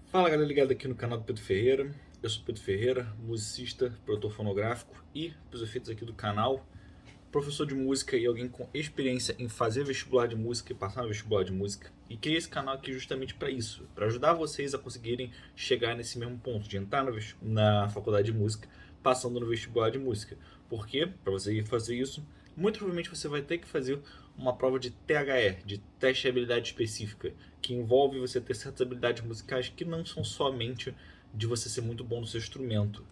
Fala galera ligada aqui no canal do Pedro Ferreira. Eu sou Pedro Ferreira, musicista, produtor fonográfico e, para os efeitos aqui do canal, professor de música e alguém com experiência em fazer vestibular de música e passar no vestibular de música. E criei esse canal aqui justamente para isso, para ajudar vocês a conseguirem chegar nesse mesmo ponto, de entrar na faculdade de música, passando no vestibular de música. Porque, para você fazer isso, muito provavelmente você vai ter que fazer uma prova de THE, de teste de habilidade específica, que envolve você ter certas habilidades musicais que não são somente de você ser muito bom no seu instrumento,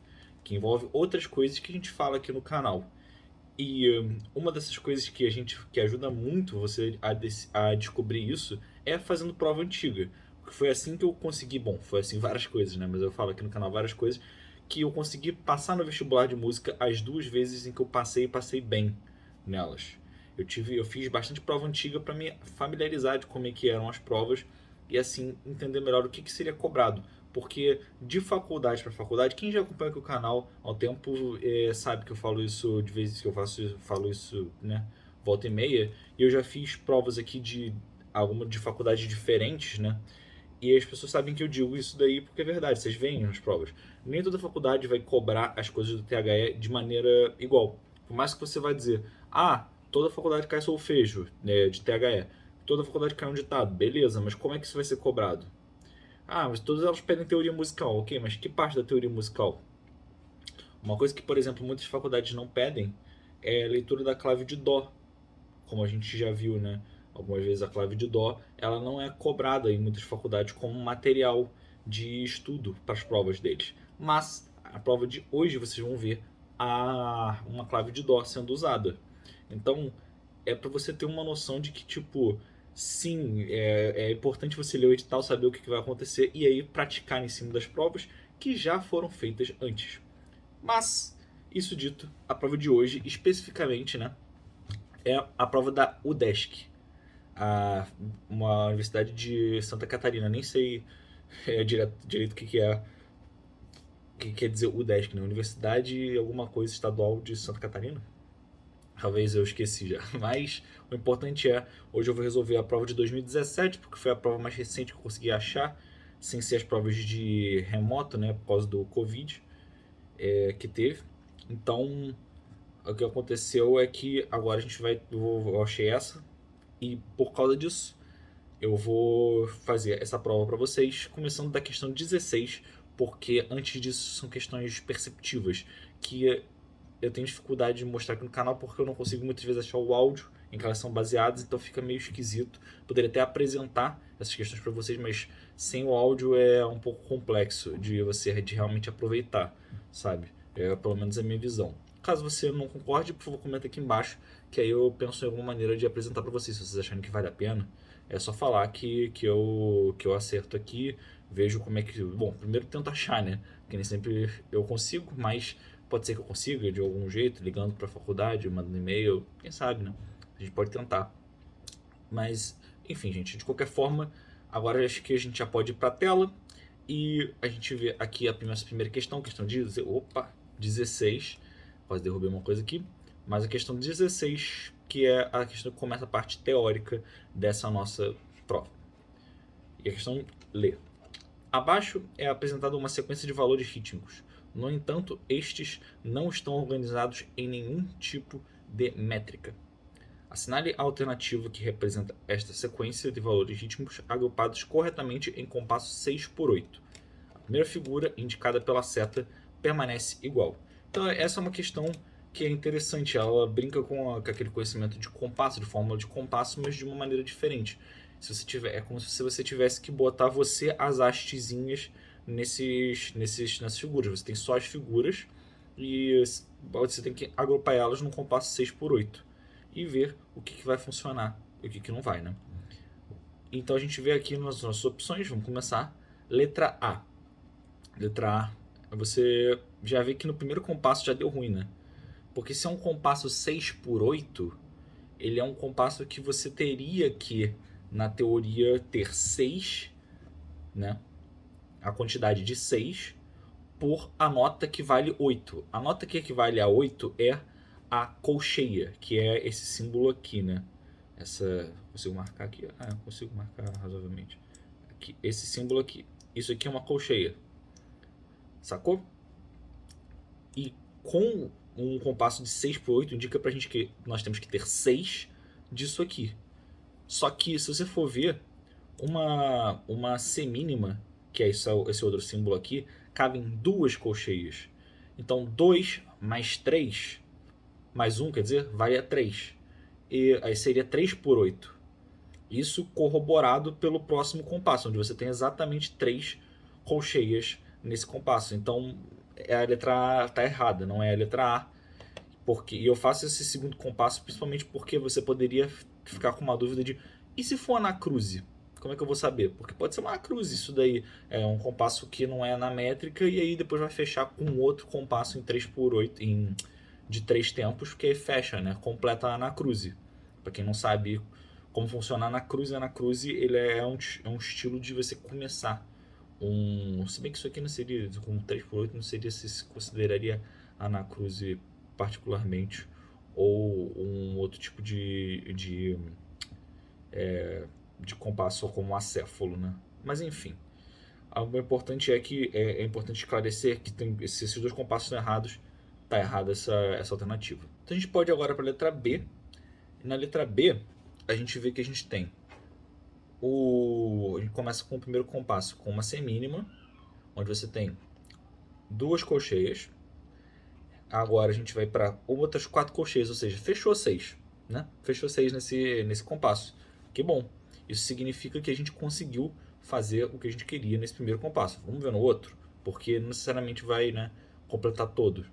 que envolve outras coisas que a gente fala aqui no canal. E uma dessas coisas que ajuda muito você a descobrir isso é fazendo prova antiga. Porque foi assim que eu consegui, bom, foi assim várias coisas, né? Mas eu falo aqui no canal várias coisas que eu consegui passar no vestibular de música as duas vezes em que eu passei e passei bem nelas. Eu fiz bastante prova antiga para me familiarizar de como é que eram as provas e assim entender melhor o que seria cobrado. Porque de faculdade para faculdade, quem já acompanha aqui o canal há um tempo sabe que eu falo isso de vezes que falo isso, né? Volta e meia. E eu já fiz provas aqui de alguma de faculdades diferentes, né? E as pessoas sabem que eu digo isso daí porque é verdade, vocês veem nas provas. Nem toda faculdade vai cobrar as coisas do THE de maneira igual. Por mais que você vai dizer, toda faculdade cai solfejo, né, de THE. Toda faculdade cai um ditado, beleza, mas como é que isso vai ser cobrado? Mas todas elas pedem teoria musical, ok, mas que parte da teoria musical? Uma coisa que, por exemplo, muitas faculdades não pedem é a leitura da clave de Dó, como a gente já viu, né? Algumas vezes a clave de Dó, ela não é cobrada em muitas faculdades como material de estudo para as provas deles. Mas a prova de hoje vocês vão ver uma clave de Dó sendo usada. Então, é para você ter uma noção de que, tipo, sim, é importante você ler o edital, saber o que vai acontecer e aí praticar em cima das provas que já foram feitas antes. Mas, isso dito, a prova de hoje, especificamente, né, é a prova da UDESC, uma universidade de Santa Catarina. Nem sei direito o que quer dizer UDESC, né? Universidade alguma coisa estadual de Santa Catarina. Talvez eu esqueci já. Mas o importante é, hoje eu vou resolver a prova de 2017, porque foi a prova mais recente que eu consegui achar, sem ser as provas de remoto, né, por causa do Covid que teve. Então, o que aconteceu é que agora a gente vai. Eu achei essa, e por causa disso, eu vou fazer essa prova para vocês, começando da questão 16, porque antes disso são questões perceptivas, que eu tenho dificuldade de mostrar aqui no canal porque eu não consigo muitas vezes achar o áudio em que elas são baseadas, então fica meio esquisito. Poderia até apresentar essas questões para vocês, mas sem o áudio é um pouco complexo de realmente aproveitar, sabe? É pelo menos a minha visão. Caso você não concorde, por favor, comenta aqui embaixo, que aí eu penso em alguma maneira de apresentar para vocês. Se vocês acharem que vale a pena, é só falar que eu acerto aqui, vejo como é que. Bom, primeiro tento achar, né? Porque nem sempre eu consigo, mas pode ser que eu consiga de algum jeito, ligando para a faculdade, mandando e-mail, quem sabe, né? A gente pode tentar. Mas, enfim, gente, de qualquer forma, agora acho que a gente já pode ir para a tela e a gente vê aqui a primeira questão, questão de. Opa, 16. Quase derrubei uma coisa aqui. Mas a questão 16, que é a questão que começa a parte teórica dessa nossa prova. E a questão lê. Abaixo é apresentada uma sequência de valores rítmicos. No entanto, estes não estão organizados em nenhum tipo de métrica. Assinale a alternativa que representa esta sequência de valores rítmicos agrupados corretamente em compasso 6/8. A primeira figura, indicada pela seta, permanece igual. Então, essa é uma questão que é interessante. Ela brinca com aquele conhecimento de compasso, de fórmula de compasso, mas de uma maneira diferente. É como se você tivesse que botar as hastezinhas nessas figuras. Você tem só as figuras e você tem que agrupar elas num compasso 6/8 e ver o que vai funcionar e o que não vai, né? Então a gente vê aqui nas nossas opções, vamos começar. Letra A. Letra A, você já vê que no primeiro compasso já deu ruim, né? Porque se é um compasso 6/8, ele é um compasso que você teria que, na teoria, ter 6, né? A quantidade de 6 por a nota que vale 8. A nota que equivale a 8 é a colcheia, que é esse símbolo aqui, né? Consigo marcar aqui? Eu consigo marcar razoavelmente. Aqui, esse símbolo aqui. isso aqui é uma colcheia. Sacou? E com um compasso de 6/8 indica pra gente que nós temos que ter 6 disso aqui. Só que se você for ver, uma semínima, que é esse outro símbolo aqui, cabem 2 colcheias. Então 2 mais 3, mais 1, quer dizer, varia 3. E aí seria 3/8. Isso corroborado pelo próximo compasso, onde você tem exatamente 3 colcheias nesse compasso. Então a letra A está errada, não é a letra A. E eu faço esse segundo compasso principalmente porque você poderia ficar com uma dúvida de: e se for anacruze? Como é que eu vou saber? Porque pode ser uma anacruze, isso daí é um compasso que não é na métrica, e aí depois vai fechar com outro compasso em 3/8, de 3 tempos, que aí fecha, né? Completa a anacruze. Para quem não sabe como funciona a anacruze ele é um estilo de você começar se bem que isso aqui não seria, com 3/8 não seria, se consideraria anacruze particularmente, ou um outro tipo de compasso como um acéfalo, né? Mas enfim, o importante é que é importante esclarecer que se esses 2 compassos estão errados, está errada essa alternativa. Então a gente pode ir agora para a letra B. E na letra B a gente vê que a gente tem a gente começa com o primeiro compasso com uma semínima, onde você tem 2 colcheias. Agora a gente vai para outras 4 colcheias, ou seja, fechou 6, né? Fechou 6 nesse compasso. Que bom. Isso significa que a gente conseguiu fazer o que a gente queria nesse primeiro compasso. Vamos ver no outro, porque não necessariamente vai, né, completar todo.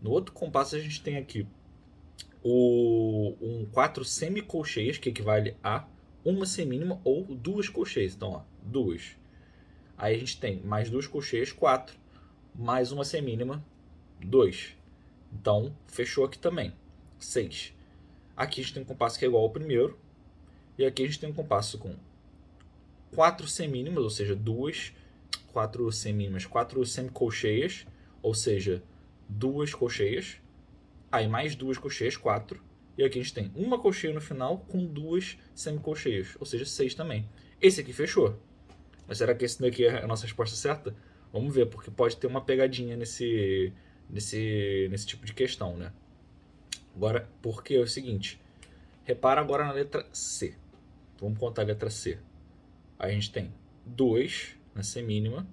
No outro compasso a gente tem aqui 4 semicolcheias, que equivale a uma semínima ou 2 colcheias. Então, ó, 2. Aí a gente tem mais 2 colcheias, 4, mais uma semínima, 2. Então, fechou aqui também, 6. Aqui a gente tem um compasso que é igual ao primeiro. E aqui a gente tem um compasso com 4 semínimas, ou seja, 4 semínimas, 4 semicolcheias, ou seja, 2 colcheias. Aí mais 2 colcheias, 4. E aqui a gente tem uma colcheia no final com 2 semicolcheias, ou seja, 6 também. Esse aqui fechou. Mas será que esse daqui é a nossa resposta certa? Vamos ver, porque pode ter uma pegadinha nesse tipo de questão, né? Agora, porque é o seguinte, repara agora na letra C. Vamos contar a letra C. Aí a gente tem 2 na semínima,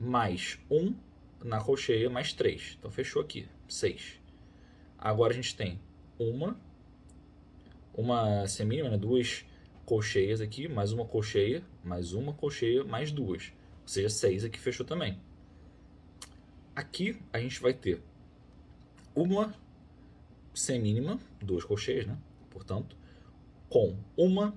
mais 1 na colcheia, mais 3. Então fechou aqui, 6. Agora a gente tem uma semínima, né? 2 colcheias aqui, mais uma colcheia, mais 2. Ou seja, 6 aqui fechou também. Aqui a gente vai ter uma semínima, 2 colcheias, né? Portanto, com uma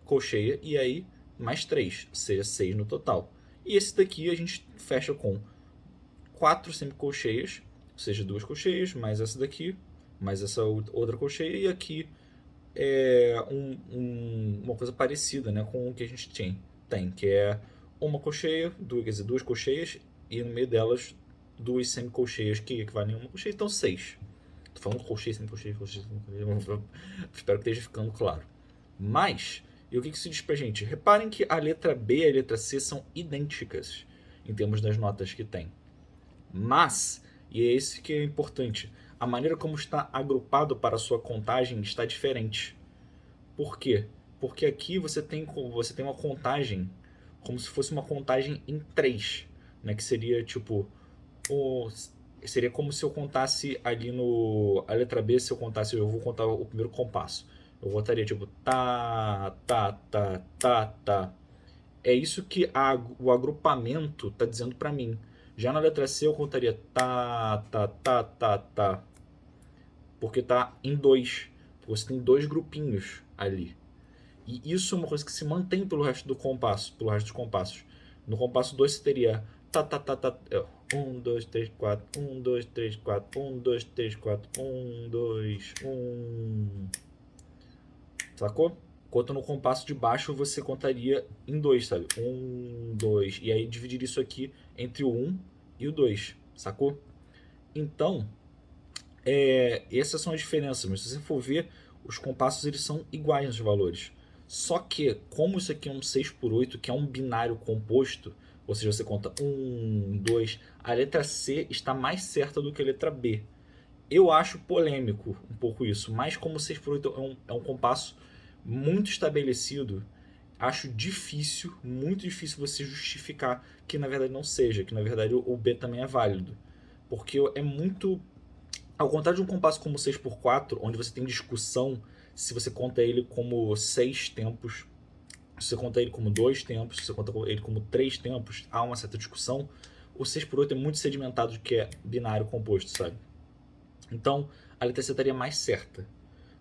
colcheia e aí mais 3, ou seja, 6 no total. E esse daqui a gente fecha com 4 semicolcheias, ou seja, 2 colcheias, mais essa daqui, mais essa outra colcheia, e aqui é uma coisa parecida, né, com o que a gente tem, que é uma colcheia, quer dizer, 2 colcheias, e no meio delas 2 semicolcheias que equivalem a uma colcheia, então 6. Tô falando colcheia, semicolcheia, espero que esteja ficando claro. Mas, e o que isso diz pra gente? Reparem que a letra B e a letra C são idênticas em termos das notas que tem. Mas, e é esse que é importante, a maneira como está agrupado para a sua contagem está diferente. Por quê? Porque aqui você tem uma contagem como se fosse uma contagem em 3, né? Que seria tipo seria como se eu contasse ali a letra B, se eu contasse, eu vou contar o primeiro compasso. Eu botaria tipo tá, tá, tá, tá, tá. É isso que o agrupamento está dizendo para mim. Já na letra C eu contaria tá, tá, tá, tá, tá. Porque tá em 2. Você tem 2 grupinhos ali. E isso é uma coisa que se mantém pelo resto dos compassos. No compasso 2 você teria tá, tá, tá, tá. 1, 2, 3, 4. 1, 2, 3, 4. 1, 2, 3, 4. 1, 2, 1. Sacou? Enquanto no compasso de baixo você contaria em 2, sabe? 1, 2. E aí dividir isso aqui entre o 1 e o 2. Sacou? Então, essas são as diferenças. Mas se você for ver, os compassos eles são iguais nos valores. Só que, como isso aqui é um 6 por 8, que é um binário composto, ou seja, você conta 1, 2, a letra C está mais certa do que a letra B. Eu acho polêmico um pouco isso, mas como 6 por 8 é um compasso muito estabelecido, acho difícil, muito difícil você justificar que na verdade não seja, que na verdade o B também é válido. Porque é muito. Ao contrário de um compasso como 6 por 4, onde você tem discussão se você conta ele como 6 tempos, se você conta ele como 2 tempos, se você conta ele como 3 tempos, há uma certa discussão. O 6 por 8 é muito sedimentado, que é binário composto, sabe? Então, a letra C estaria mais certa.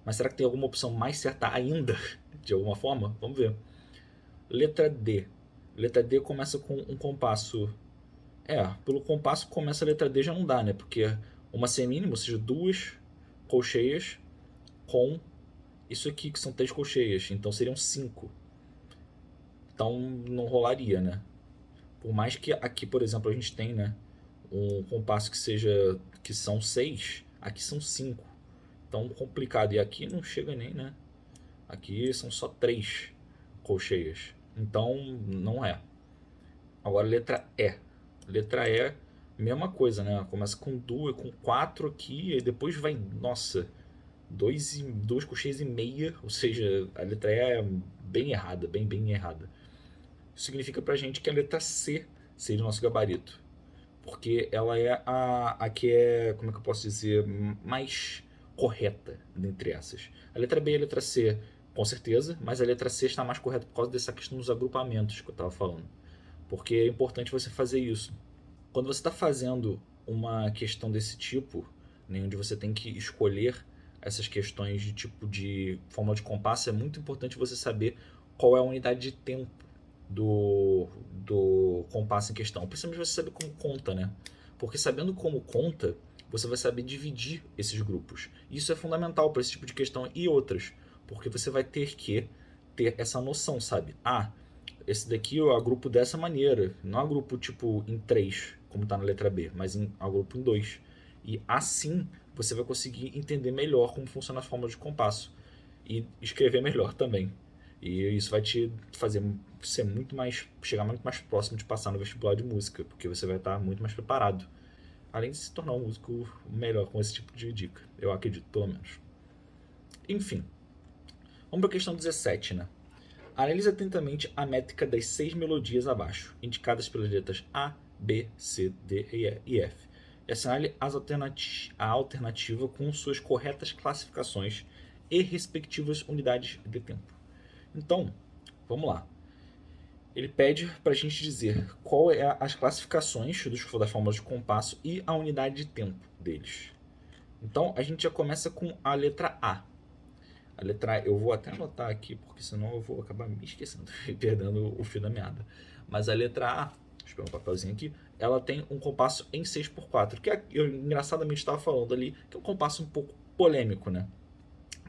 Mas será que tem alguma opção mais certa ainda? De alguma forma? Vamos ver. Letra D. Letra D começa com um compasso. Pelo compasso que começa a letra D já não dá, né? Porque uma semínima, ou seja, 2 colcheias com isso aqui, que são 3 colcheias. Então seriam 5. Então não rolaria, né? Por mais que aqui, por exemplo, a gente tem, né, um compasso que são 6, aqui são 5. Então complicado. E aqui não chega nem, né? Aqui são só 3 colcheias. Então não é. Agora letra E. Letra E, mesma coisa, né? Começa com 2, com 4 aqui, e depois vai, nossa, 2 colcheias e meia, ou seja, a letra E é bem errada, bem errada. Isso significa pra gente que a letra C seria o nosso gabarito. Porque ela é a que é, como é que eu posso dizer, mais correta dentre essas. A letra B e a letra C, com certeza, mas a letra C está mais correta por causa dessa questão dos agrupamentos que eu estava falando. Porque é importante você fazer isso. Quando você está fazendo uma questão desse tipo, né, onde você tem que escolher essas questões de tipo de fórmula de compasso, é muito importante você saber qual é a unidade de tempo do compasso em questão. Principalmente você saber como conta, né? Porque sabendo como conta, você vai saber dividir esses grupos. Isso é fundamental para esse tipo de questão e outras. Porque você vai ter que ter essa noção, sabe? Esse daqui eu agrupo dessa maneira. Não agrupo tipo em 3, como está na letra B, mas agrupo em 2. E assim você vai conseguir entender melhor como funciona a fórmula de compasso. E escrever melhor também. E isso vai te fazer chegar muito mais próximo de passar no vestibular de música, porque você vai estar muito mais preparado. Além de se tornar um músico melhor com esse tipo de dica. Eu acredito, pelo menos. Enfim. Vamos para a questão 17, né? Analise atentamente a métrica das 6 melodias abaixo, indicadas pelas letras A, B, C, D e F. E assinale a alternativa com suas corretas classificações e respectivas unidades de tempo. Então, vamos lá. Ele pede para a gente dizer qual é as classificações das fórmulas de compasso e a unidade de tempo deles. Então, a gente já começa com a letra A. A letra A, eu vou até anotar aqui, porque senão eu vou acabar me esquecendo e perdendo o fio da meada. Mas a letra A, deixa eu pegar um papelzinho aqui, ela tem um compasso em 6x4, que eu engraçadamente estava falando ali, que é um compasso um pouco polêmico, né?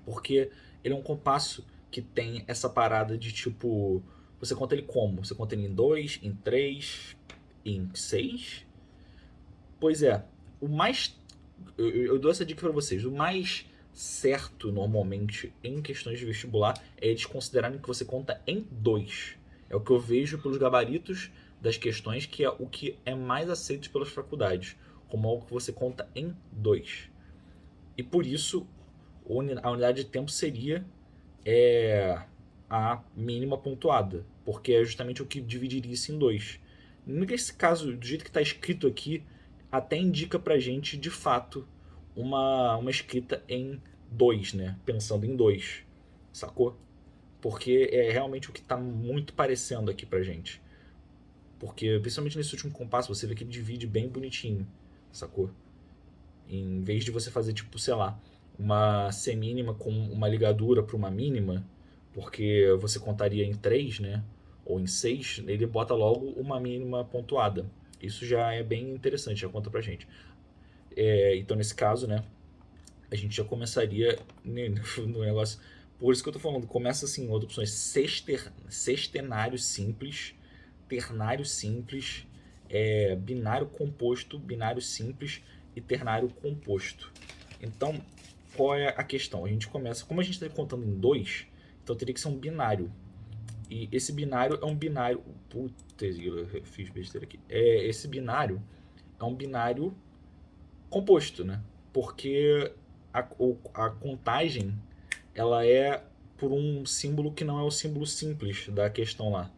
Porque ele é um compasso que tem essa parada de tipo, você conta ele como? Você conta ele em 2, em 3, em 6? Pois é, eu dou essa dica para vocês, o mais certo normalmente em questões de vestibular é eles considerarem que você conta em 2. É o que eu vejo pelos gabaritos das questões, que é o que é mais aceito pelas faculdades, como algo que você conta em 2. E por isso a unidade de tempo seria a mínima pontuada, porque é justamente o que dividiria isso em 2. Nesse caso, do jeito que está escrito aqui, até indica pra gente, de fato, uma escrita em 2, né? Pensando em 2, sacou? Porque é realmente o que está muito parecendo aqui pra gente. Porque, principalmente nesse último compasso, você vê que ele divide bem bonitinho, sacou? Em vez de você fazer, tipo, sei lá, uma semínima com uma ligadura para uma mínima, porque você contaria em 3, né? Ou em 6, ele bota logo uma mínima pontuada. Isso já é bem interessante, já conta pra gente. Então, nesse caso, né? A gente já começaria no negócio. Por isso que eu tô falando, começa assim, outras opções: sextenário simples, ternário simples, binário composto, binário simples e ternário composto. Então, qual é a questão? A gente começa, como a gente está contando em 2, Então teria que ser um binário. E esse binário é um binário... Putz, eu fiz besteira aqui. Esse binário é um binário composto, né? Porque a contagem, ela é por um símbolo que não é o símbolo simples da questão lá,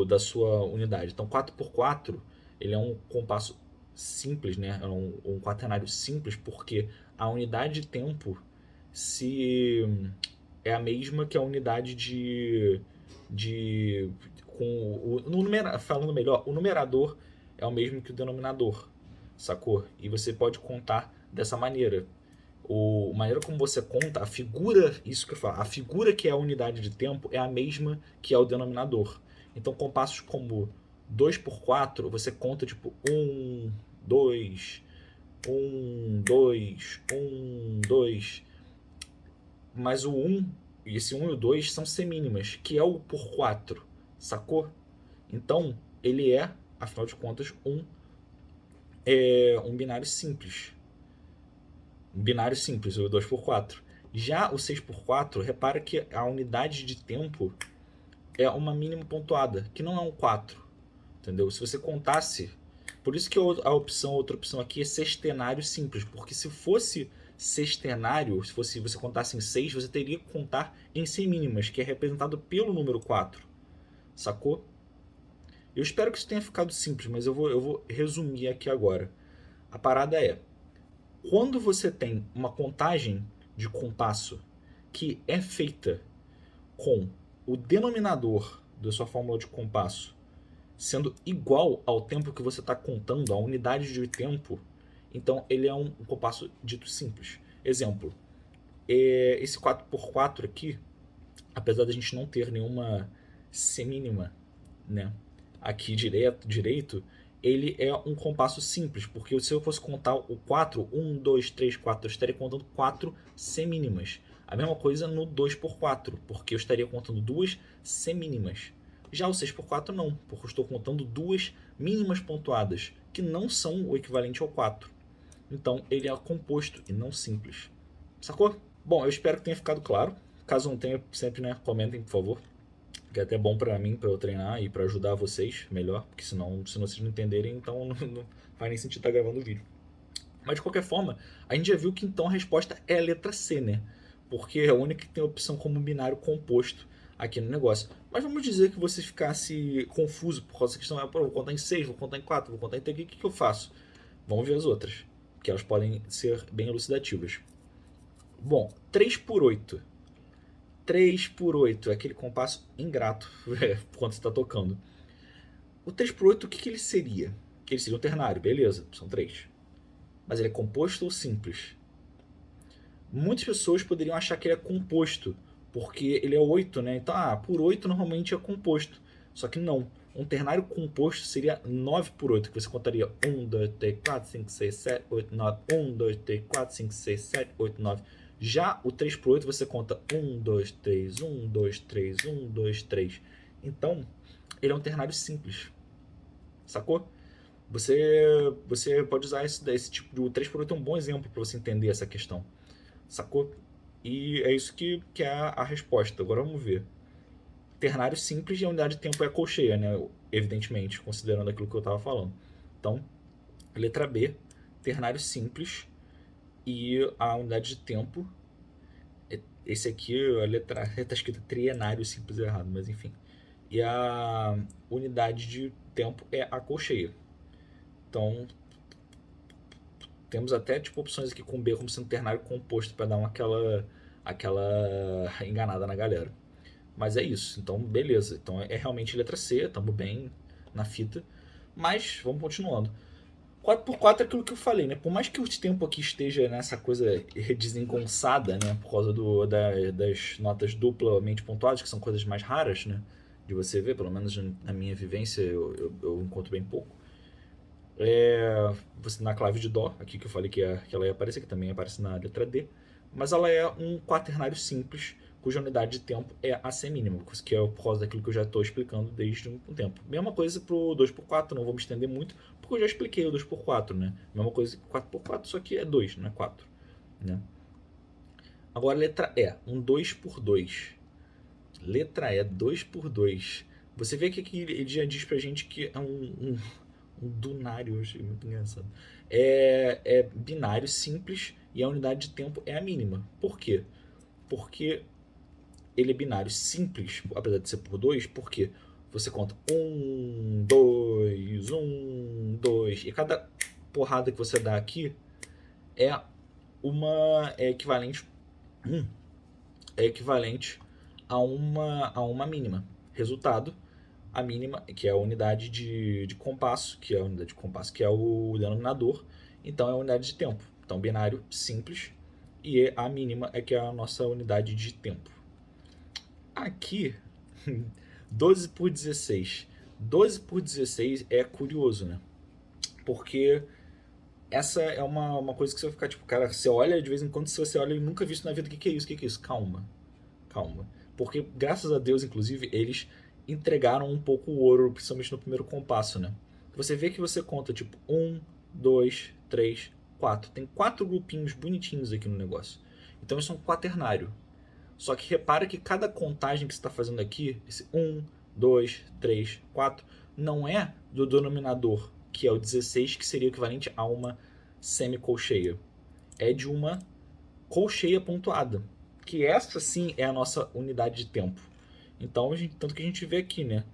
da sua unidade. Então 4x4, ele é um compasso simples, né? É um quaternário simples, porque a unidade de tempo é a mesma que a unidade falando melhor, o numerador é o mesmo que o denominador, sacou? E você pode contar dessa maneira. A maneira como você conta, a figura, isso que eu falo, a figura que é a unidade de tempo é a mesma que é o denominador. Então, compassos como 2x4, você conta tipo 1, 2, 1, 2, 1, 2. Mas o 1, esse 1 e o 2 são semínimas, que é o por 4, sacou? Então, ele é, afinal de contas, um binário simples. Um binário simples, o 2x4. Já o 6x4, repara que a unidade de tempo é uma mínima pontuada, que não é um 4. Entendeu? Se você contasse... Por isso que outra opção aqui é sextenário simples, porque se fosse sextenário, se você contasse em 6, você teria que contar em semínimas, que é representado pelo número 4. Sacou? Eu espero que isso tenha ficado simples, mas eu vou resumir aqui agora. A parada é, quando você tem uma contagem de compasso que é feita com o denominador da sua fórmula de compasso sendo igual ao tempo que você está contando, a unidade de tempo, então ele é um compasso dito simples. Exemplo, esse 4x4 aqui, apesar da gente não ter nenhuma semínima, né, aqui direito, ele é um compasso simples, porque se eu fosse contar o 4, 1, 2, 3, 4, eu estaria contando 4 semínimas. A mesma coisa no 2x4, porque eu estaria contando 2 semínimas. Já o 6x4 não, porque eu estou contando 2 mínimas pontuadas, que não são o equivalente ao 4. Então ele é composto e não simples. Sacou? Bom, eu espero que tenha ficado claro. Caso não tenha, sempre, né, comentem, por favor. Que é até bom pra mim, pra eu treinar e pra ajudar vocês melhor. Porque senão, se vocês não entenderem, então não faz nem sentido estar gravando o vídeo. Mas de qualquer forma, a gente já viu que então a resposta é a letra C, né? Porque é a única que tem a opção como binário composto aqui no negócio. Mas vamos dizer que você ficasse confuso por causa da questão, vou contar em 6, vou contar em 4, vou contar em 3, o que eu faço? Vamos ver as outras, que elas podem ser bem elucidativas. Bom, 3x8. 3x8 é aquele compasso ingrato quando você está tocando. O 3x8, o que ele seria? Ele seria um ternário, beleza, são 3. Mas ele é composto ou simples? Muitas pessoas poderiam achar que ele é composto, porque ele é 8, né? Então, por 8 normalmente é composto. Só que não. Um ternário composto seria 9x8, que você contaria 1, 2, 3, 4, 5, 6, 7, 8, 9. 1, 2, 3, 4, 5, 6, 7, 8, 9. Já o 3x8 você conta 1, 2, 3, 1, 2, 3, 1, 2, 3. Então, ele é um ternário simples. Sacou? Você pode usar esse tipo de... O 3x8 é um bom exemplo para você entender essa questão. Sacou? E é isso que é a resposta. Agora vamos ver. Ternário simples e a unidade de tempo é a colcheia, né? Evidentemente, considerando aquilo que eu estava falando. Então, letra B, ternário simples e a unidade de tempo. Esse aqui, a letra está escrita trienário simples errado, mas enfim. E a unidade de tempo é a colcheia. Então, temos até tipo opções aqui com B como sendo ternário composto para dar aquela enganada na galera. Mas é isso, então beleza. Então é realmente letra C, estamos bem na fita. Mas vamos continuando. 4x4 é aquilo que eu falei, né? Por mais que o tempo aqui esteja nessa coisa desengonçada, né? Por causa das notas duplamente pontuadas, que são coisas mais raras, né? De você ver, pelo menos na minha vivência eu encontro bem pouco. Você na clave de Dó, aqui que eu falei que ela ia aparecer, que também aparece na letra D. Mas ela é um quaternário simples, cuja unidade de tempo é a semínima, que é por causa daquilo que eu já estou explicando desde um tempo. Mesma coisa para o 2x4, não vou me estender muito, porque eu já expliquei o 2x4, né? Mesma coisa que 4x4, só que é 2, não é 4. Né? Agora, letra E, um 2 por 2. Letra E, 2 por 2. Você vê que aqui ele já diz pra gente que é um dunário, eu achei muito engraçado. É binário, simples, e a unidade de tempo é a mínima. Por quê? Porque ele é binário simples, apesar de ser por 2, porque você conta 1, 2, 1, 2, e cada porrada que você dá aqui é equivalente é equivalente a uma mínima. Resultado, a mínima, que é a unidade de compasso, que é a unidade de compasso, que é o denominador, então é a unidade de tempo. Então, binário simples, e a mínima é que é a nossa unidade de tempo. Aqui, 12 por 16. 12 por 16 é curioso, né? Porque essa é uma coisa que você vai ficar tipo, cara, você olha de vez em quando, se você olha e nunca viu isso na vida, o que é isso? O que é isso? Calma, calma. Porque, graças a Deus, inclusive, eles entregaram um pouco o ouro, principalmente no primeiro compasso, né? Você vê que você conta, tipo, 1, 2, 3, 4. Tem 4 grupinhos bonitinhos aqui no negócio. Então isso é um quaternário. Só que repara que cada contagem que você está fazendo aqui, esse 1, 2, 3, 4, não é do denominador, que é o 16, que seria o equivalente a uma semicolcheia. É de uma colcheia pontuada, que essa sim é a nossa unidade de tempo. Então, tanto que a gente vê aqui, né?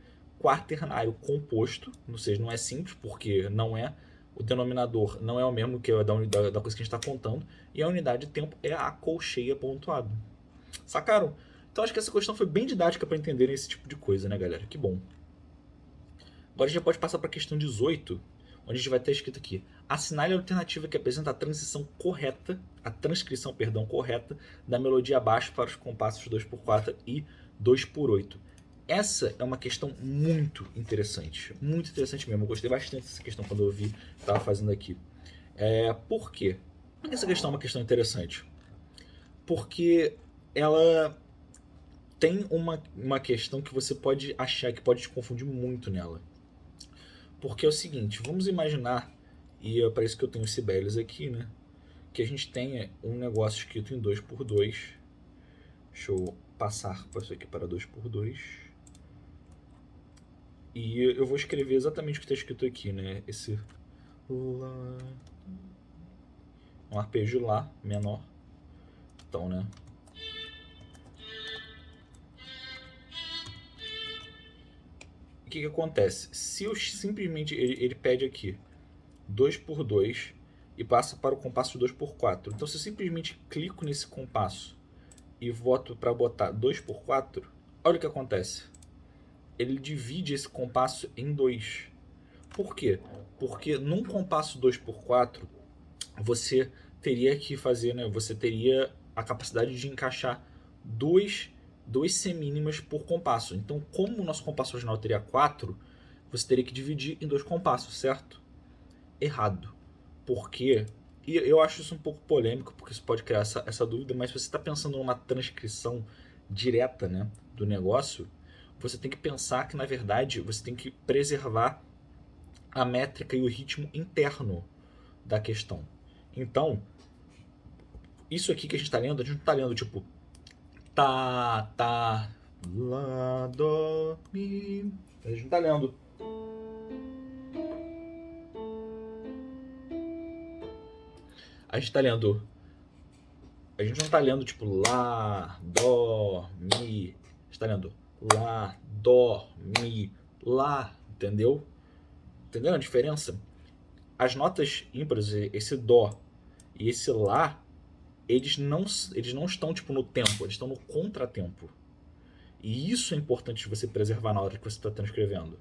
Quaternário composto, ou seja, não é simples, porque não é o denominador, não é o mesmo que da coisa que a gente está contando, e a unidade de tempo é a colcheia pontuada. Sacaram? Então acho que essa questão foi bem didática para entenderem esse tipo de coisa, né, galera? Que bom. Agora a gente já pode passar para a questão 18, onde a gente vai ter escrito aqui: assinale a alternativa que apresenta a transcrição correta da melodia abaixo para os compassos 2x4 e 2x8. Essa é uma questão muito interessante mesmo. Eu gostei bastante dessa questão quando eu vi, estava fazendo aqui. Por quê? Por que essa questão é uma questão interessante? Porque ela tem uma questão que você pode achar que pode te confundir muito nela. Porque é o seguinte, vamos imaginar, e é para isso que eu tenho os Sibelius aqui, né? Que a gente tenha um negócio escrito em 2x2. Deixa eu passar isso aqui para 2x2. E eu vou escrever exatamente o que está escrito aqui, né? Esse Lá. Um arpejo Lá menor. Então, né? O que acontece? Se eu simplesmente ele pede aqui 2x2 e passa para o compasso 2x4. Então, se eu simplesmente clico nesse compasso e voto para botar 2x4, olha o que acontece. Ele divide esse compasso em 2. Por quê? Porque num compasso 2x4, você teria que fazer, né? Você teria a capacidade de encaixar dois semínimas por compasso. Então, como o nosso compasso original teria 4, você teria que dividir em 2 compassos, certo? Errado. Por quê? E eu acho isso um pouco polêmico, porque isso pode criar essa dúvida, mas se você está pensando numa transcrição direta, né, do negócio, você tem que pensar que, na verdade, você tem que preservar a métrica e o ritmo interno da questão. Então, isso aqui que a gente está lendo, a gente não está lendo tipo tá, lá, dó, mi. A gente não tá lendo. A gente tá lendo. A gente não tá lendo tipo lá, dó, mi. A gente tá lendo lá, dó, mi, lá, entendeu? Entendeu a diferença? As notas ímpares, esse dó e esse lá, eles não estão tipo no tempo, eles estão no contratempo. E isso é importante de você preservar na hora que você está transcrevendo.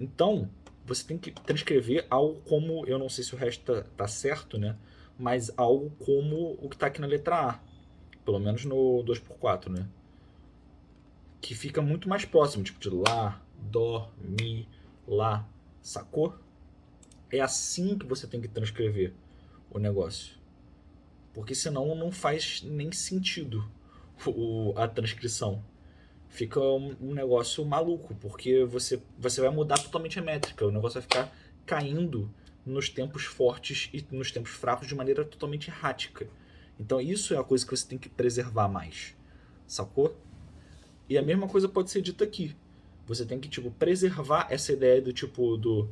Então, você tem que transcrever algo como, eu não sei se o resto tá certo, né? Mas algo como o que está aqui na letra A. Pelo menos no 2x4, né? Que fica muito mais próximo, tipo de Lá, Dó, Mi, Lá, sacou? É assim que você tem que transcrever o negócio. Porque senão não faz nem sentido a transcrição. Fica um negócio maluco, porque você vai mudar totalmente a métrica. O negócio vai ficar caindo nos tempos fortes e nos tempos fracos de maneira totalmente errática. Então isso é a coisa que você tem que preservar mais, sacou? E a mesma coisa pode ser dita aqui. Você tem que, tipo, preservar essa ideia do tipo do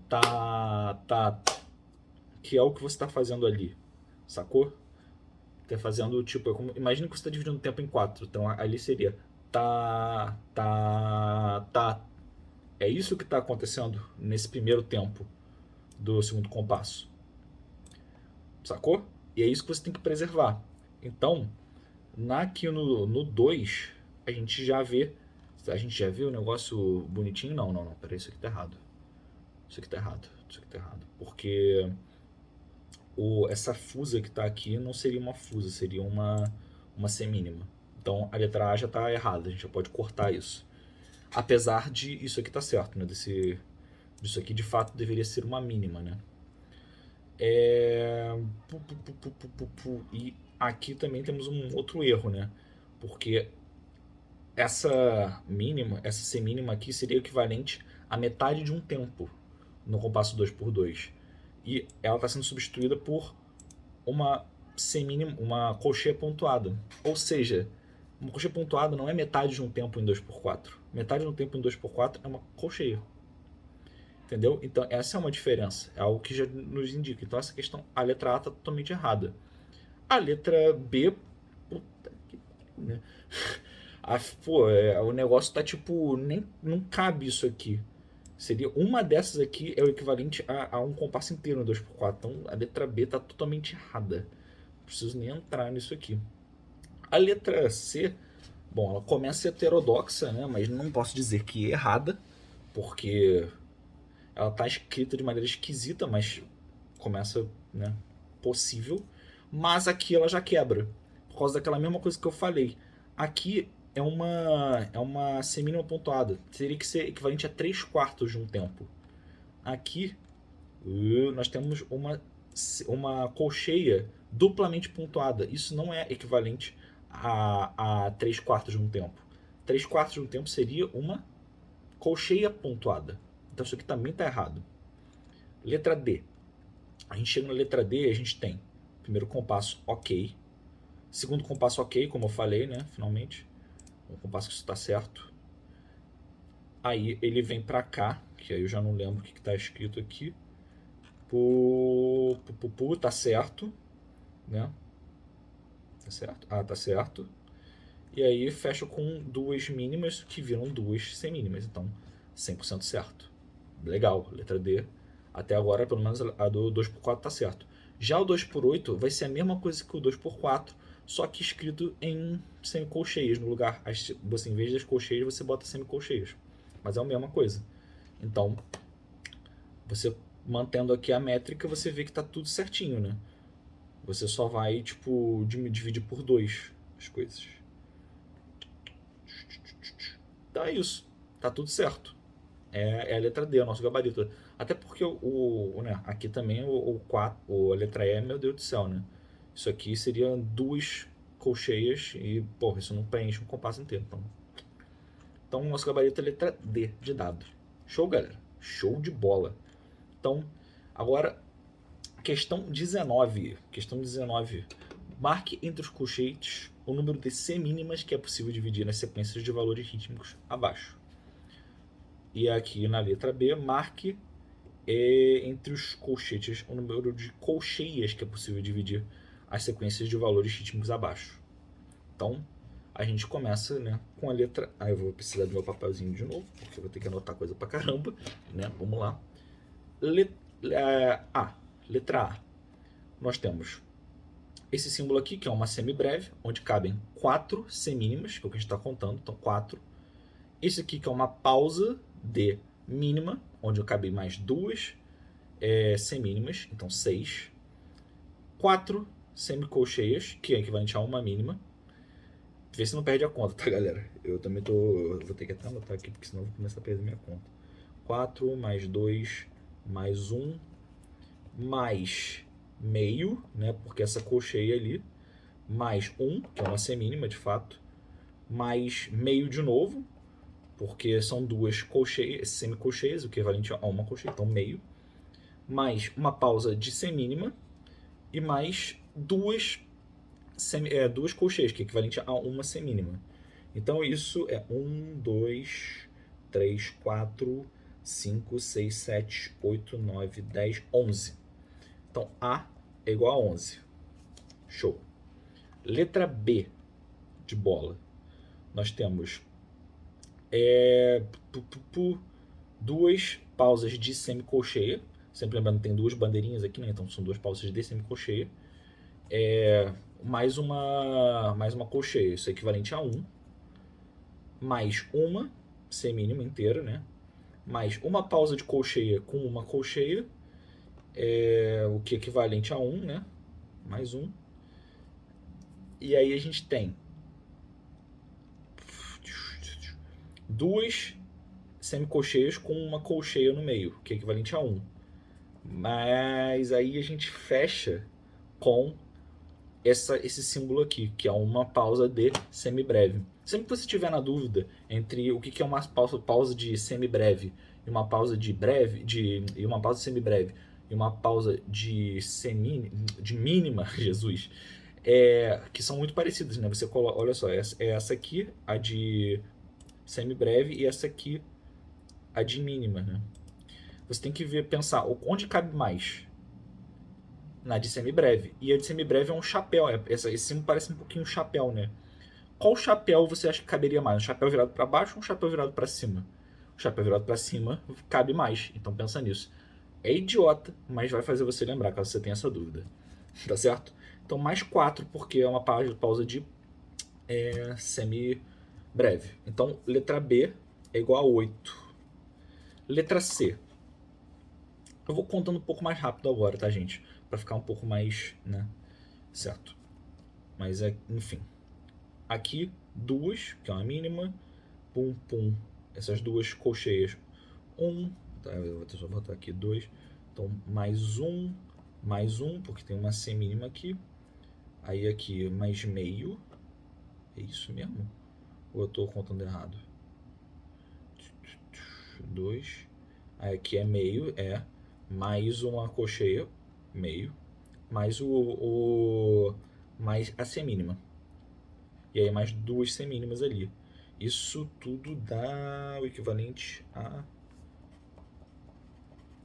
tá, que é o que você está fazendo ali, sacou? Tá fazendo, tipo, imagina que você está dividindo o tempo em 4, então ali seria tá. É isso que está acontecendo nesse primeiro tempo do segundo compasso, sacou? E é isso que você tem que preservar. Então, aqui no 2, a gente já vê. A gente já vê o negócio bonitinho? Não. Peraí, isso aqui tá errado. Isso aqui tá errado. Porque essa fusa que tá aqui não seria uma fusa, seria uma semínima. Então a letra A já tá errada, a gente já pode cortar isso. Apesar de isso aqui tá certo, né? Disso aqui de fato deveria ser uma mínima, né? E aqui também temos um outro erro, né? Porque essa semínima aqui seria equivalente a metade de um tempo no compasso 2x2. E ela está sendo substituída por uma semínima, uma colcheia pontuada. Ou seja, uma colcheia pontuada não é metade de um tempo em 2x4. Metade de um tempo em 2x4 é uma colcheia. Entendeu? Então essa é uma diferença, é algo que já nos indica. Então essa questão, a letra A está totalmente errada. A letra B, puta que pariu, né? O negócio tá tipo, não cabe isso aqui. Seria uma dessas aqui é o equivalente a um compasso inteiro no 2x4. Então a letra B tá totalmente errada. Não preciso nem entrar nisso aqui. A letra C, bom, ela começa heterodoxa, né? Mas não posso dizer que é errada, porque ela tá escrita de maneira esquisita, mas começa, né, possível. Mas aqui ela já quebra, por causa daquela mesma coisa que eu falei. Aqui é uma semínima pontuada, teria que ser equivalente a 3/4 de um tempo. Aqui nós temos uma colcheia duplamente pontuada. Isso não é equivalente a 3/4 de um tempo. 3/4 de um tempo seria uma colcheia pontuada. Então isso aqui também está errado. Letra D. A gente chega na letra D e a gente tem primeiro compasso ok. Segundo compasso ok, como eu falei, né? Finalmente. O compasso que isso está certo. Aí ele vem para cá, que aí eu já não lembro o que está escrito aqui. Tá certo. Né? Tá certo? Ah, tá certo. E aí fecha com duas mínimas que viram duas semínimas. Então, 100% certo. Legal, letra D. Até agora, pelo menos a do 2x4 tá certo. Já o 2x8 vai ser a mesma coisa que o 2x4, só que escrito em semicolcheias no lugar. Você, em vez das colcheias, você bota semicolcheias. Mas é a mesma coisa. Então, você mantendo aqui a métrica, você vê que tá tudo certinho, né? Você só vai, tipo, dividir por 2 as coisas. Então é isso. Tá tudo certo. É a letra D, o nosso gabarito. Até porque né, aqui também a letra E, meu Deus do céu, né? Isso aqui seriam duas colcheias e, porra, isso não preenche um compasso inteiro. Então o nosso gabarito é a letra D de dado. Show, galera? Show de bola. Então, agora, questão 19. Questão 19. Marque entre os colchetes o número de semínimas que é possível dividir nas sequências de valores rítmicos abaixo. E aqui na letra B, marque entre os colchetes o número de colcheias que é possível dividir as sequências de valores rítmicos abaixo. Então, a gente começa, né, com a letra A. Eu vou precisar do meu papelzinho de novo, porque eu vou ter que anotar coisa pra caramba. Né? Vamos lá. Letra A. Nós temos esse símbolo aqui, que é uma semibreve, onde cabem 4 semínimas, que é o que a gente está contando, então 4. Esse aqui, que é uma pausa de mínima, onde eu cabem mais 2 semínimas, então 6. 4 semicolcheias, que é equivalente a uma mínima. Vê se não perde a conta, tá, galera? Eu também vou ter que até anotar aqui, porque senão eu vou começar a perder minha conta. 4 mais 2 mais 1 mais meio, né? Porque essa colcheia ali, mais 1, que é uma semínima de fato, mais meio de novo, porque são duas colcheias, semicolcheias, o equivalente a uma colcheia, então meio, mais uma pausa de semínima, e mais duas colcheias, que é equivalente a uma semínima. Então isso é 1, 2, 3, 4, 5, 6, 7, 8, 9, 10, 11. Então A é igual a 11. Show. Letra B de bola. Nós temos duas pausas de semicolcheia. Sempre lembrando que tem duas bandeirinhas aqui, né? Então são duas pausas de semicolcheia. Mais uma colcheia. Isso é equivalente a 1. Mais uma semínima inteira, né? Mais uma pausa de colcheia com uma colcheia, o que é equivalente a 1, né? Mais um. E aí a gente tem duas semicolcheias com uma colcheia no meio, que é equivalente a 1. Mas aí a gente fecha com esse símbolo aqui, que é uma pausa de semibreve. Sempre que você tiver na dúvida entre o que é uma pausa de semibreve e uma pausa de breve, e uma pausa de semibreve e uma pausa de mínima, Jesus, que são muito parecidas, né? Você coloca, olha só, essa aqui a de semibreve e essa aqui a de mínima, né? Você tem que pensar onde cabe mais. Na de semibreve. E a de semibreve é um chapéu. Esse símbolo parece um pouquinho um chapéu, né? Qual chapéu você acha que caberia mais? Um chapéu virado para baixo ou um chapéu virado para cima? O chapéu virado para cima cabe mais. Então pensa nisso. É idiota, mas vai fazer você lembrar caso você tenha essa dúvida. Tá certo? Então mais 4, porque é uma pausa de semibreve. Então letra B é igual a 8. Letra C. Eu vou contando um pouco mais rápido agora, tá, gente? Para ficar um pouco mais, né? Certo. Mas, enfim. Aqui, duas, que é uma mínima. Pum, pum. Essas duas colcheias. Tá, eu vou só botar aqui 2. Então, mais um, porque tem uma semínima aqui. Aí aqui, mais meio. É isso mesmo? Ou eu tô contando errado? 2. Aí aqui é meio, mais uma colcheia, meio, mais mais a semínima. E aí mais duas semínimas ali. Isso tudo dá o equivalente a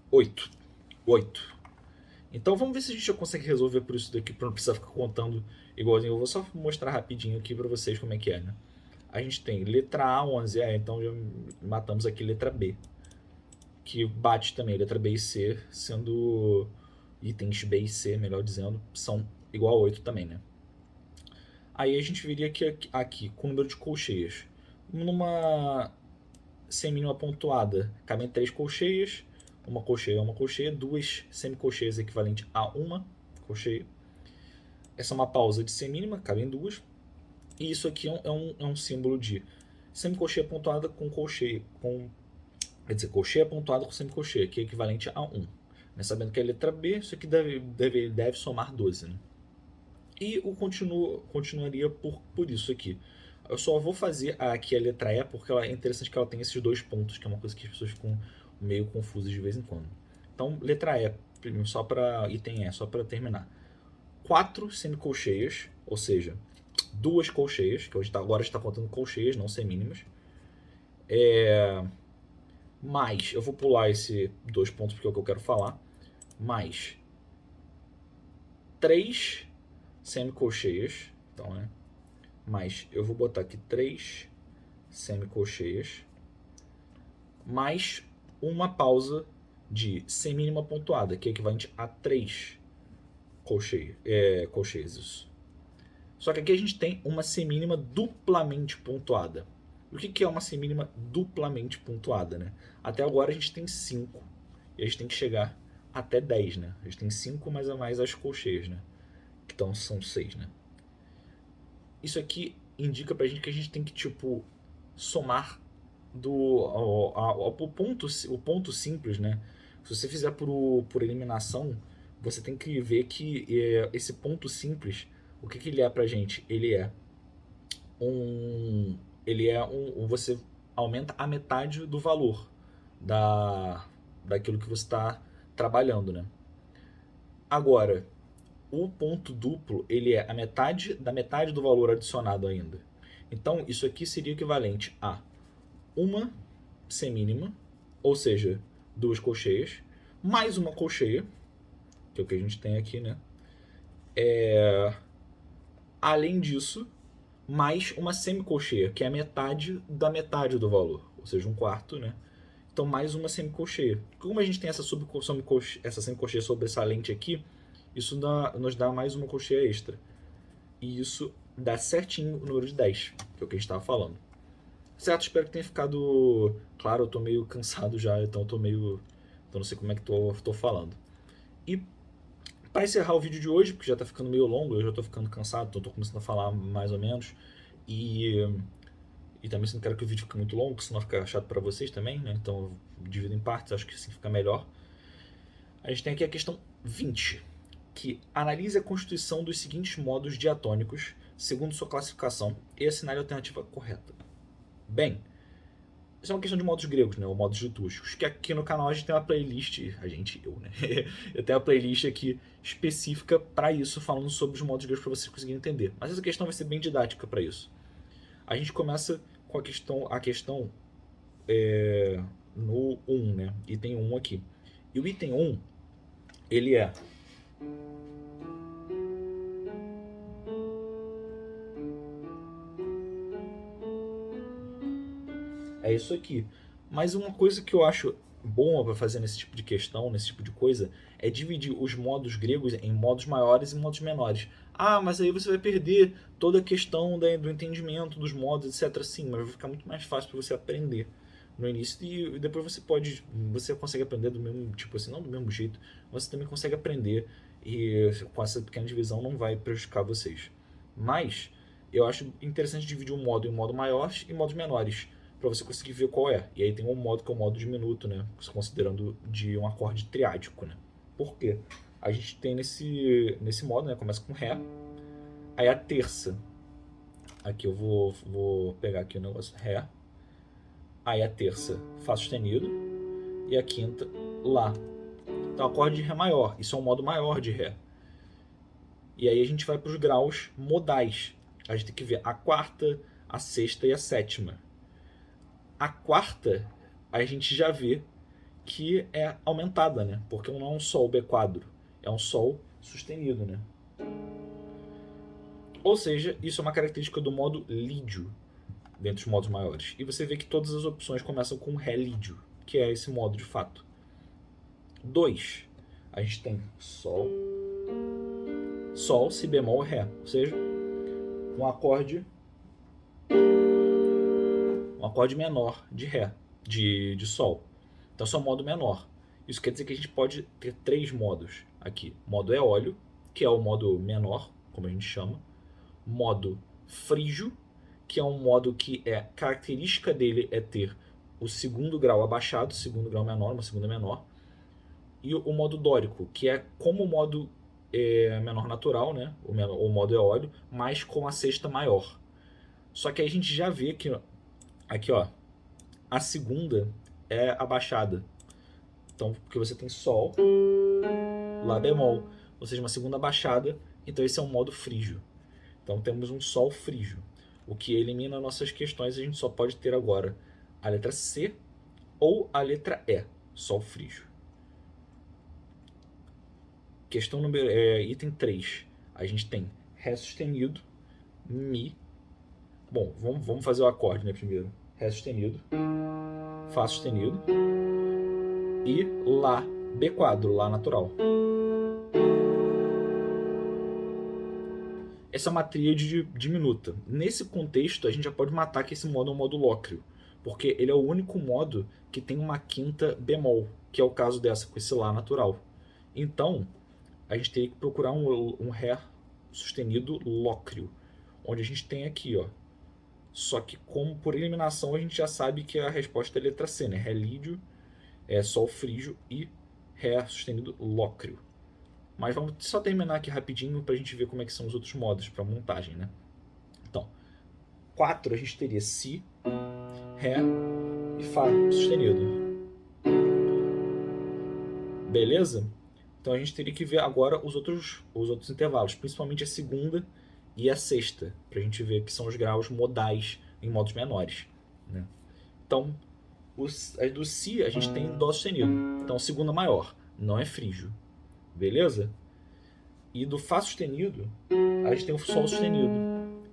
8. 8. Então vamos ver se a gente já consegue resolver por isso daqui, para não precisar ficar contando igualzinho. Eu vou só mostrar rapidinho aqui para vocês como é que é, né? A gente tem letra A, 11, então já matamos aqui letra B. Que bate também, letra B e C, sendo itens B e C, melhor dizendo, são igual a 8 também, né? Aí a gente viria aqui com o número de colcheias. Numa semínima pontuada, cabem 3 colcheias, uma colcheia, duas semicolcheias equivalente a uma colcheia. Essa é uma pausa de semínima, cabem duas. E isso aqui é um símbolo de semicolcheia pontuada com colcheia, quer dizer, colcheia pontuada com semicolcheia, que é equivalente a 1. Mas sabendo que é letra B, isso aqui deve somar 12. Né? E o continuaria por isso aqui. Eu só vou fazer aqui a letra E, porque é interessante que ela tem esses dois pontos, que é uma coisa que as pessoas ficam meio confusas de vez em quando. Então, letra E, só para item E, só para terminar. 4 semicolcheias, ou seja, duas colcheias, que agora está contando colcheias, não semínimas. Mais, eu vou pular esse 2 pontos porque é o que eu quero falar. Mais 3 semicolcheias. Então, né? Mais, eu vou botar aqui 3 semicolcheias. Mais uma pausa de semínima pontuada, que é equivalente a 3 colcheias. Isso. Só que aqui a gente tem uma semínima duplamente pontuada. O que é uma semínima duplamente pontuada, né? Até agora a gente tem 5 e a gente tem que chegar até 10, né? A gente tem 5 mais a mais as colcheias, né? Então são 6, né? Isso aqui indica pra gente que a gente tem que, tipo, somar o ponto simples, né? Se você fizer por eliminação, você tem que ver que esse ponto simples, o que ele é pra gente? Você aumenta a metade do valor daquilo que você está trabalhando, né? Agora, o ponto duplo ele é a metade da metade do valor adicionado ainda. Então, isso aqui seria equivalente a uma semínima, ou seja, duas colcheias, mais uma colcheia, que é o que a gente tem aqui, né? Além disso, mais uma semicolcheia, que é a metade da metade do valor, ou seja, um quarto, né? Então, mais uma semicolcheia. Como a gente tem essa semicolcheia sobressalente aqui, isso nos dá mais uma colcheia extra. E isso dá certinho o número de 10, que é o que a gente estava falando. Certo, espero que tenha ficado claro. Eu tô meio cansado já, então então não sei como é que tô falando. E para encerrar o vídeo de hoje, porque já tá ficando meio longo, eu já tô ficando cansado, então tô começando a falar mais ou menos. E também não quero que o vídeo fique muito longo, senão fica chato para vocês também, né? Então eu divido em partes, acho que assim fica melhor. A gente tem aqui a questão 20, que analise a constituição dos seguintes modos diatônicos segundo sua classificação e assinale a alternativa correta. Bem, isso é uma questão de modos gregos, né? Ou modos litúrgicos, que aqui no canal a gente tem uma playlist, né? Eu tenho uma playlist aqui específica para isso, falando sobre os modos gregos para vocês conseguirem entender. Mas essa questão vai ser bem didática para isso. A gente começa com a questão no 1, né? Item 1 aqui. E o item 1, ele é isso aqui. Mas uma coisa que eu acho boa para fazer nesse tipo de questão, nesse tipo de coisa, é dividir os modos gregos em modos maiores e modos menores. Ah, mas aí você vai perder toda a questão do entendimento dos modos, etc. Sim, mas vai ficar muito mais fácil para você aprender no início e depois você consegue aprender do mesmo tipo assim, não do mesmo jeito, você também consegue aprender e com essa pequena divisão não vai prejudicar vocês. Mas eu acho interessante dividir um modo em modo maiores e modos menores, para você conseguir ver qual é. E aí tem um modo que é o modo diminuto, né? Considerando de um acorde triádico, né? Por quê? A gente tem nesse modo, né? Começa com Ré. Aí a terça. Aqui eu vou pegar aqui o negócio. Ré. Aí a terça, Fá sustenido. E a quinta, Lá. Então acorde de Ré maior. Isso é um modo maior de Ré. E aí a gente vai para os graus modais. A gente tem que ver a quarta, a sexta e a sétima. A quarta, a gente já vê que é aumentada, né? Porque não é um Sol B quadro, é um Sol sustenido, né? Ou seja, isso é uma característica do modo lídio, dentro dos modos maiores. E você vê que todas as opções começam com Ré lídio, que é esse modo de fato. 2. A gente tem Sol, Si bemol, Ré. Ou seja, um acorde menor de Ré, de Sol. Então, esse é um modo menor. Isso quer dizer que a gente pode ter 3 modos aqui. Modo eólio, que é o modo menor, como a gente chama. Modo frígio, que é um modo que característica dele é ter o segundo grau abaixado, segundo grau menor, uma segunda menor. E o modo dórico, que é como o modo menor natural, né? O modo eólio, mas com a sexta maior. Só que aí a gente já vê que aqui, ó, a segunda é abaixada. Então, porque você tem Sol, Lá bemol, ou seja, uma segunda abaixada. Então esse é um modo frígio. Então temos um Sol frígio, o que elimina nossas questões. A gente só pode ter agora a letra C ou a letra E, Sol frígio. Questão item 3. A gente tem Ré sustenido, Mi. Bom, vamos fazer o acorde, né, primeiro. Ré sustenido, Fá sustenido e Lá B quadro, Lá natural. Essa é uma tríade diminuta. Nesse contexto, a gente já pode matar que esse modo é um modo lócreo, porque ele é o único modo que tem uma quinta bemol, que é o caso dessa, com esse Lá natural. Então, a gente teria que procurar um Ré sustenido lócreo, onde a gente tem aqui, ó. Só que, como por eliminação, a gente já sabe que a resposta é a letra C, né? Ré lídio, Sol frígio e Ré sustenido lócreo. Mas vamos só terminar aqui rapidinho para a gente ver como é que são os outros modos para montagem, né? Então, 4 a gente teria Si, Ré e Fá sustenido. Beleza? Então a gente teria que ver agora os outros intervalos, principalmente a segunda e a sexta, para a gente ver que são os graus modais em modos menores, né? Então, do Si a gente tem Dó sustenido. Então, segunda maior, não é frígio. Beleza? E do Fá sustenido, a gente tem o Sol sustenido,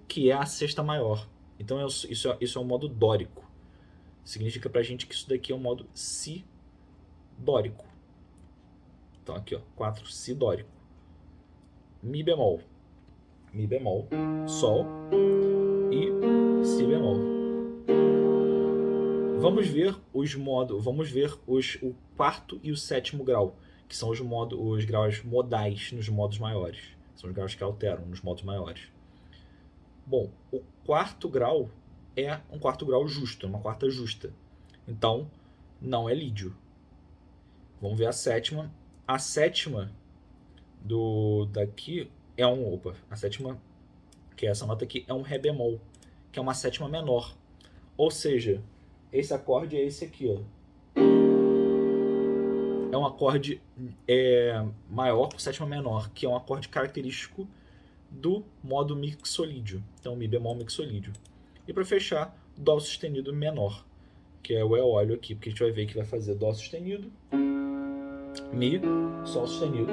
que é a sexta maior. Então, isso é um modo dórico. Significa pra gente que isso daqui é um modo Si dórico. Então, aqui, ó, 4 Si dórico. Mi bemol. Mi bemol, Sol e Si bemol. Vamos ver o quarto e o sétimo grau, que são os graus modais nos modos maiores. São os graus que alteram nos modos maiores. Bom, o quarto grau é um quarto grau justo, uma quarta justa. Então, não é lídio. Vamos ver a sétima. A sétima daqui é a sétima, que é essa nota aqui, é um Ré bemol, que é uma sétima menor. Ou seja, esse acorde é esse aqui, ó. É um acorde maior por sétima menor, que é um acorde característico do modo mixolídio. Então, Mi bemol mixolídio. E para fechar, Dó sustenido menor, que é o eólio aqui, porque a gente vai ver que vai fazer Dó sustenido, Mi, Sol sustenido,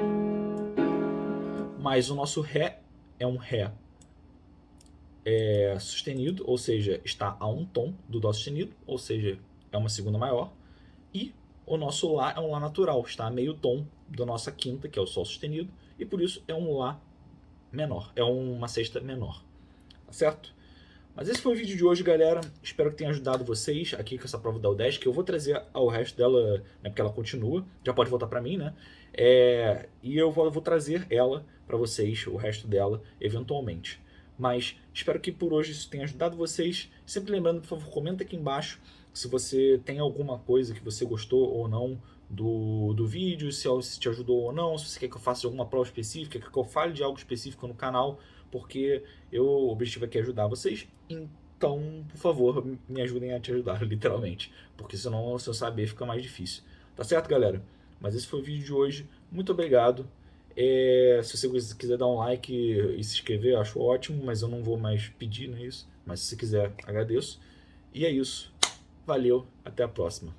mas o nosso Ré é um Ré sustenido, ou seja, está a um tom do Dó sustenido, ou seja, é uma segunda maior, e o nosso Lá é um Lá natural, está a meio tom da nossa quinta, que é o Sol sustenido, e por isso é um Lá menor, é uma sexta menor, tá certo? Mas esse foi o vídeo de hoje, galera. Espero que tenha ajudado vocês aqui com essa prova da UDESC, que eu vou trazer ao resto dela, né, porque ela continua, já pode voltar para mim, né? E eu vou trazer ela para vocês, o resto dela, eventualmente. Mas espero que por hoje isso tenha ajudado vocês. Sempre lembrando, por favor, comenta aqui embaixo se você tem alguma coisa que você gostou ou não do vídeo, se te ajudou ou não, se você quer que eu faça alguma prova específica, quer que eu fale de algo específico no canal, porque o objetivo aqui é ajudar vocês. Então, por favor, me ajudem a te ajudar, literalmente, porque senão, se eu saber, fica mais difícil. Tá certo, galera? Mas esse foi o vídeo de hoje. Muito obrigado. Se você quiser dar um like e se inscrever, eu acho ótimo, mas eu não vou mais pedir, não é isso? Mas se você quiser, agradeço. E é isso. Valeu, até a próxima.